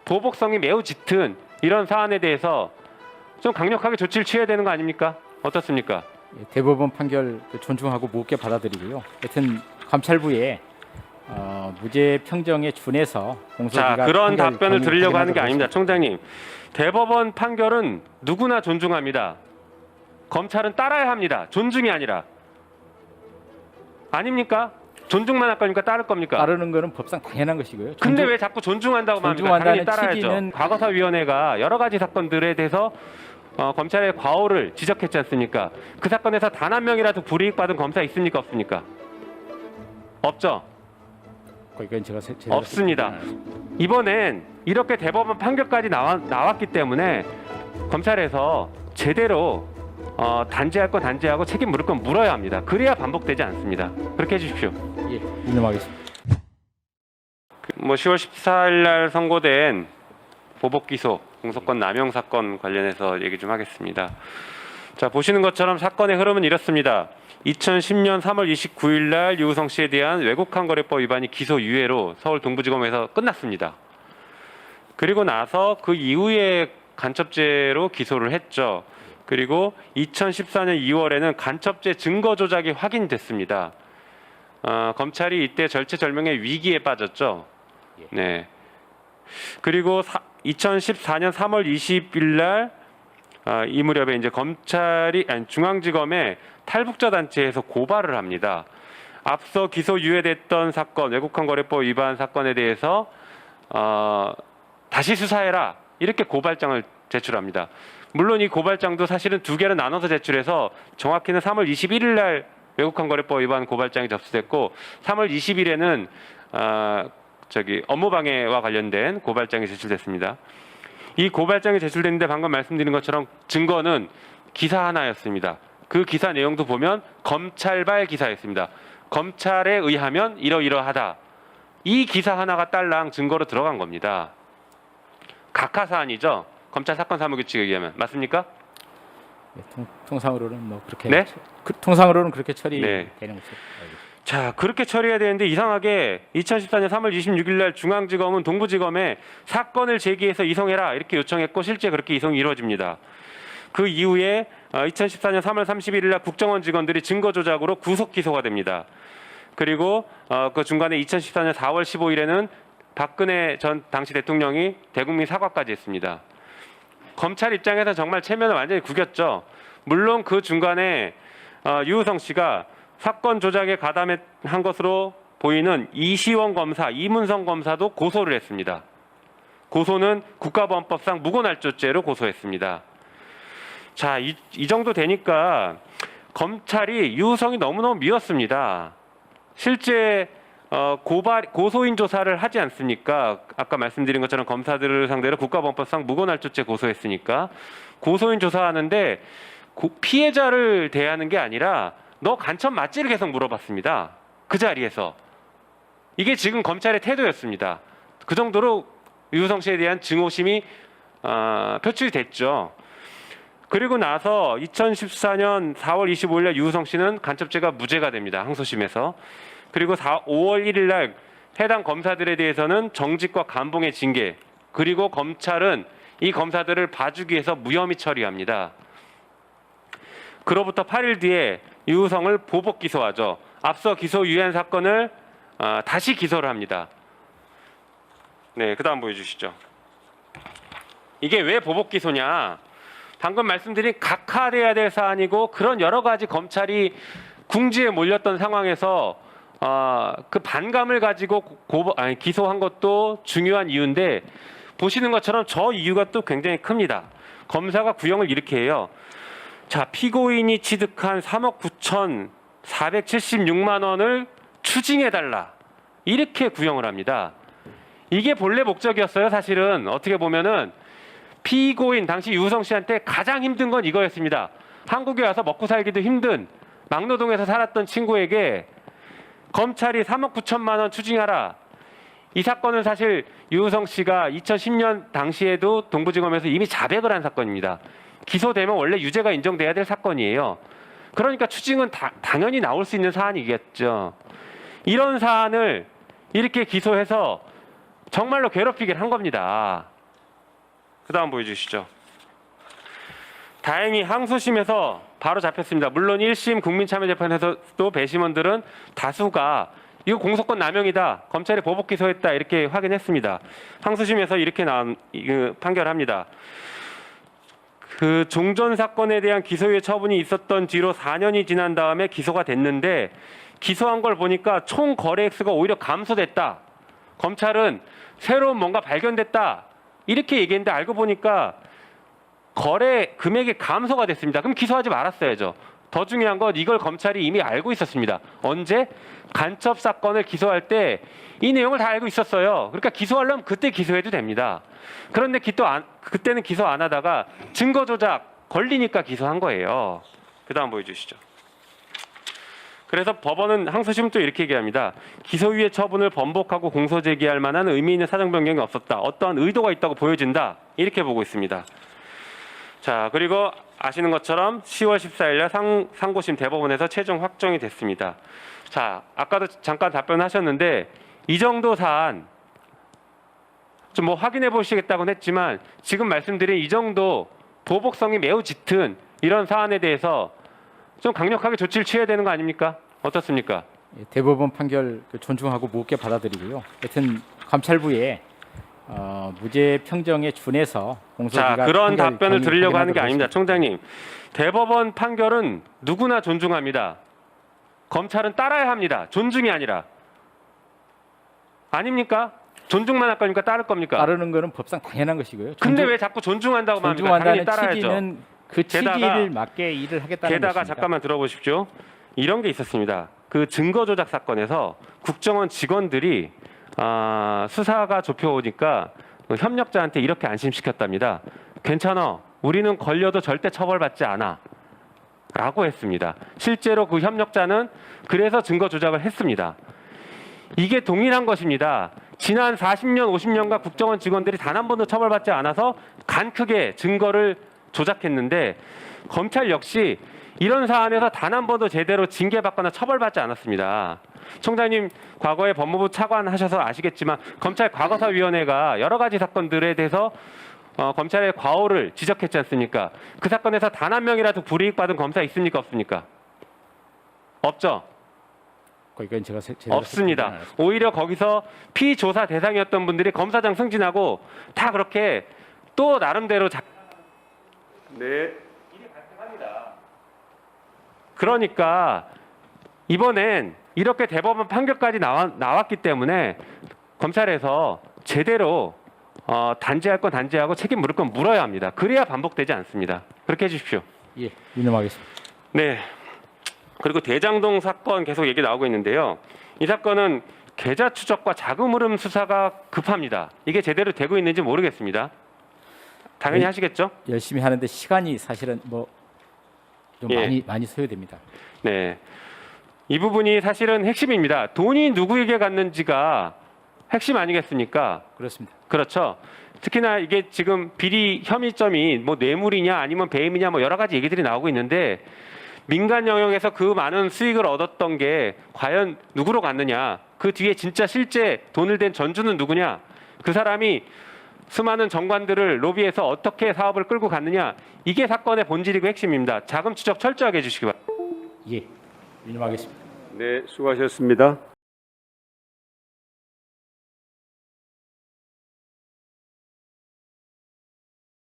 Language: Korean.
보복성이 매우 짙은 이런 사안에 대해서 좀 강력하게 조치를 취해야 되는 거 아닙니까? 어떻습니까? 대법원 판결 존중하고 무겁게 받아들이고요. 하여튼 감찰부에 무죄 평정에 준해서 공소기각 자, 그런 판결 답변을 드리려고 하는 게 확인하도록 아닙니다. 하겠습니다. 총장님, 대법원 판결은 누구나 존중합니다. 검찰은 따라야 합니다. 존중이 아니라. 아닙니까? 존중만 할 겁니까? 따를 겁니까? 따르는 거는 법상 당연한 것이고요. 근데 왜 자꾸 존중한다고만 합니까? 당연히 존중한다는 따라야죠. 취지는 과거사위원회가 여러 가지 사건들에 대해서 검찰의 과오를 지적했지 않습니까? 그 사건에서 단 한 명이라도 불이익 받은 검사 있습니까? 없습니까? 없죠? 이건 제가 제대로 없습니다. 이번엔 이렇게 대법원 판결까지 나왔기 때문에 검찰에서 제대로 단죄할 건 단죄하고 책임 물을 건 물어야 합니다. 그래야 반복되지 않습니다. 그렇게 해주십시오. 예, 인용하겠습니다. 10월 14일 날 선고된 보복 기소 공소권 남용 사건 관련해서 얘기 좀 하겠습니다. 자, 보시는 것처럼 사건의 흐름은 이렇습니다. 2010년 3월 29일 날 유우성 씨에 대한 외국환 거래법 위반이 기소 유예로 서울 동부지검에서 끝났습니다. 그리고 나서 그 이후에 간첩죄로 기소를 했죠. 그리고 2014년 2월에는 간첩죄 증거 조작이 확인됐습니다. 검찰이 이때 절체절명의 위기에 빠졌죠. 네. 그리고 2014년 3월 20일 날 이 무렵에 이제 중앙지검에 탈북자 단체에서 고발을 합니다. 앞서 기소 유예됐던 사건, 외국환 거래법 위반 사건에 대해서 다시 수사해라 이렇게 고발장을 제출합니다. 물론 이 고발장도 사실은 두 개로 나눠서 제출해서 정확히는 3월 21일 날 외국환 거래법 위반 고발장이 접수됐고 3월 20일에는 업무방해와 관련된 고발장이 제출됐습니다. 이 고발장이 제출됐는데 방금 말씀드린 것처럼 증거는 기사 하나였습니다. 그 기사 내용도 보면 검찰발 기사였습니다. 검찰에 의하면 이러이러하다. 이 기사 하나가 딸랑 증거로 들어간 겁니다. 각하 사안이죠. 검찰 사건 사무규칙에 의하면 맞습니까? 네, 통상으로는 뭐 그렇게 네? 통상으로는 그렇게 처리되는 네. 것으로 알겠습니다. 자, 그렇게 처리해야 되는데 이상하게 2014년 3월 26일 날 중앙지검은 동부지검에 사건을 제기해서 이송해라 이렇게 요청했고 실제 그렇게 이송이 이루어집니다. 그 이후에 2014년 3월 31일 날 국정원 직원들이 증거 조작으로 구속 기소가 됩니다. 그리고 그 중간에 2014년 4월 15일에는 박근혜 전 당시 대통령이 대국민 사과까지 했습니다. 검찰 입장에서 정말 체면을 완전히 구겼죠. 물론 그 중간에 유우성 씨가 사건 조작에 가담한 것으로 보이는 이시원 검사, 이문성 검사도 고소를 했습니다. 고소는 국가보안법상 무고날조죄로 고소했습니다. 자, 이 정도 되니까 검찰이 유우성이 너무너무 미웠습니다. 실제 고소인 조사를 하지 않습니까? 아까 말씀드린 것처럼 검사들을 상대로 국가보안법상 무고날조죄 고소했으니까 고소인 조사하는데 피해자를 대하는 게 아니라 너 간첩 맞지를 계속 물어봤습니다. 그 자리에서. 이게 지금 검찰의 태도였습니다. 그 정도로 유우성 씨에 대한 증오심이 표출이 됐죠. 그리고 나서 2014년 4월 25일 날 유우성 씨는 간첩죄가 무죄가 됩니다. 항소심에서. 그리고 5월 1일 날 해당 검사들에 대해서는 정직과 감봉의 징계, 그리고 검찰은 이 검사들을 봐주기 위해서 무혐의 처리합니다. 그로부터 8일 뒤에 유우성을 보복 기소하죠. 앞서 기소 유예한 사건을 다시 기소를 합니다. 네, 그다음 보여주시죠. 이게 왜 보복 기소냐? 방금 말씀드린 각하돼야 될 사안이고 그런 여러 가지 검찰이 궁지에 몰렸던 상황에서 그 반감을 가지고 기소한 것도 중요한 이유인데 보시는 것처럼 저 이유가 또 굉장히 큽니다. 검사가 구형을 이렇게 해요. 자, 피고인이 취득한 3억 9,476만 원을 추징해달라. 이렇게 구형을 합니다. 이게 본래 목적이었어요. 사실은 어떻게 보면은 피고인 당시 유우성 씨한테 가장 힘든 건 이거였습니다. 한국에 와서 먹고 살기도 힘든 막노동에서 살았던 친구에게 검찰이 3억 9천만 원 추징하라. 이 사건은 사실 유우성 씨가 2010년 당시에도 동부지검에서 이미 자백을 한 사건입니다. 기소되면 원래 유죄가 인정돼야 될 사건이에요. 그러니까 추징은 당연히 나올 수 있는 사안이겠죠. 이런 사안을 이렇게 기소해서 정말로 괴롭히긴 한 겁니다. 그다음 보여주시죠. 다행히 항소심에서 바로 잡혔습니다. 물론 1심 국민참여재판에서도 배심원들은 다수가 이거 공소권 남용이다, 검찰이 보복 기소했다 이렇게 확인했습니다. 항소심에서 이렇게 나온 판결합니다. 그 종전 사건에 대한 기소유예 처분이 있었던 뒤로 4년이 지난 다음에 기소가 됐는데 기소한 걸 보니까 총 거래 액수가 오히려 감소됐다. 검찰은 새로운 뭔가 발견됐다 이렇게 얘기했는데 알고 보니까 거래 금액이 감소가 됐습니다. 그럼 기소하지 말았어야죠. 더 중요한 건 이걸 검찰이 이미 알고 있었습니다. 언제? 간첩 사건을 기소할 때 이 내용을 다 알고 있었어요. 그러니까 기소하려면 그때 기소해도 됩니다. 그런데 그때는 기소 안 하다가 증거 조작 걸리니까 기소한 거예요. 그다음 보여주시죠. 그래서 법원은 항소심은 또 이렇게 얘기합니다. 기소유예 처분을 번복하고 공소 제기할 만한 의미 있는 사정 변경이 없었다. 어떠한 의도가 있다고 보여진다. 이렇게 보고 있습니다. 자, 그리고 아시는 것처럼 10월 14일 날 상고심 대법원에서 최종 확정이 됐습니다. 자, 아까도 잠깐 답변하셨는데 이 정도 사안 좀 뭐 확인해 보시겠다고는 했지만 지금 말씀드린 이 정도 보복성이 매우 짙은 이런 사안에 대해서 좀 강력하게 조치를 취해야 되는 거 아닙니까? 어떻습니까? 예, 대법원 판결 존중하고 무겁게 받아들이고요. 하여튼 감찰부에 무죄 평정에 준해서 공소기각 자, 그런 판결 답변을 드리려고 하는 게 확인하도록 아닙니다. 하겠습니다. 총장님, 대법원 판결은 누구나 존중합니다. 검찰은 따라야 합니다. 존중이 아니라. 아닙니까? 존중만 할 겁니까? 따를 겁니까? 따르는 거는 법상 당연한 것이고요. 근데 왜 자꾸 존중한다고만 합니까? 당연히 존중한다는 따라야죠. 취지는 그 취지를 맞게 일을 하겠다는 게다가 것입니다. 잠깐만 들어보십시오. 이런 게 있었습니다. 그 증거 조작 사건에서 국정원 직원들이 수사가 좁혀오니까 협력자한테 이렇게 안심시켰답니다. 괜찮아. 우리는 걸려도 절대 처벌받지 않아. 라고 했습니다. 실제로 그 협력자는 그래서 증거 조작을 했습니다. 이게 동일한 것입니다. 지난 40년, 50년간 국정원 직원들이 단 한 번도 처벌받지 않아서 간 크게 증거를 조작했는데 검찰 역시 이런 사안에서 단 한 번도 제대로 징계받거나 처벌받지 않았습니다. 총장님 과거에 법무부 차관 하셔서 아시겠지만 검찰 과거사위원회가 여러 가지 사건들에 대해서 검찰의 과오를 지적했지 않습니까? 그 사건에서 단 한 명이라도 불이익 받은 검사 있습니까? 없습니까? 없죠. 이건 제가 제대로 없습니다. 설명을 안 오히려 거기서 피조사 대상이었던 분들이 검사장 승진하고 다 그렇게 또 나름대로 네. 이게 가능합니다. 그러니까 이번엔 이렇게 대법원 판결까지 나왔기 때문에 검찰에서 제대로 단죄할 건 단죄하고 책임 물을 건 물어야 합니다. 그래야 반복되지 않습니다. 그렇게 해주십시오. 예, 유념하겠습니다. 네. 그리고 대장동 사건 계속 얘기 나오고 있는데요. 이 사건은 계좌 추적과 자금 흐름 수사가 급합니다. 이게 제대로 되고 있는지 모르겠습니다. 당연히 네. 하시겠죠? 열심히 하는데 시간이 사실은 뭐 좀 예. 많이 소요됩니다. 네. 이 부분이 사실은 핵심입니다. 돈이 누구에게 갔는지가 핵심 아니겠습니까? 그렇습니다. 그렇죠. 특히나 이게 지금 비리 혐의점이 뭐 뇌물이냐 아니면 배임이냐 뭐 여러 가지 얘기들이 나오고 있는데 민간 영역에서 그 많은 수익을 얻었던 게 과연 누구로 갔느냐? 그 뒤에 진짜 실제 돈을 댄 전주는 누구냐? 그 사람이 수많은 정관들을 로비해서 어떻게 사업을 끌고 갔느냐? 이게 사건의 본질이고 핵심입니다. 자금 추적 철저하게 해주시기 바랍니다. 예, 유념하겠습니다. 네, 수고하셨습니다.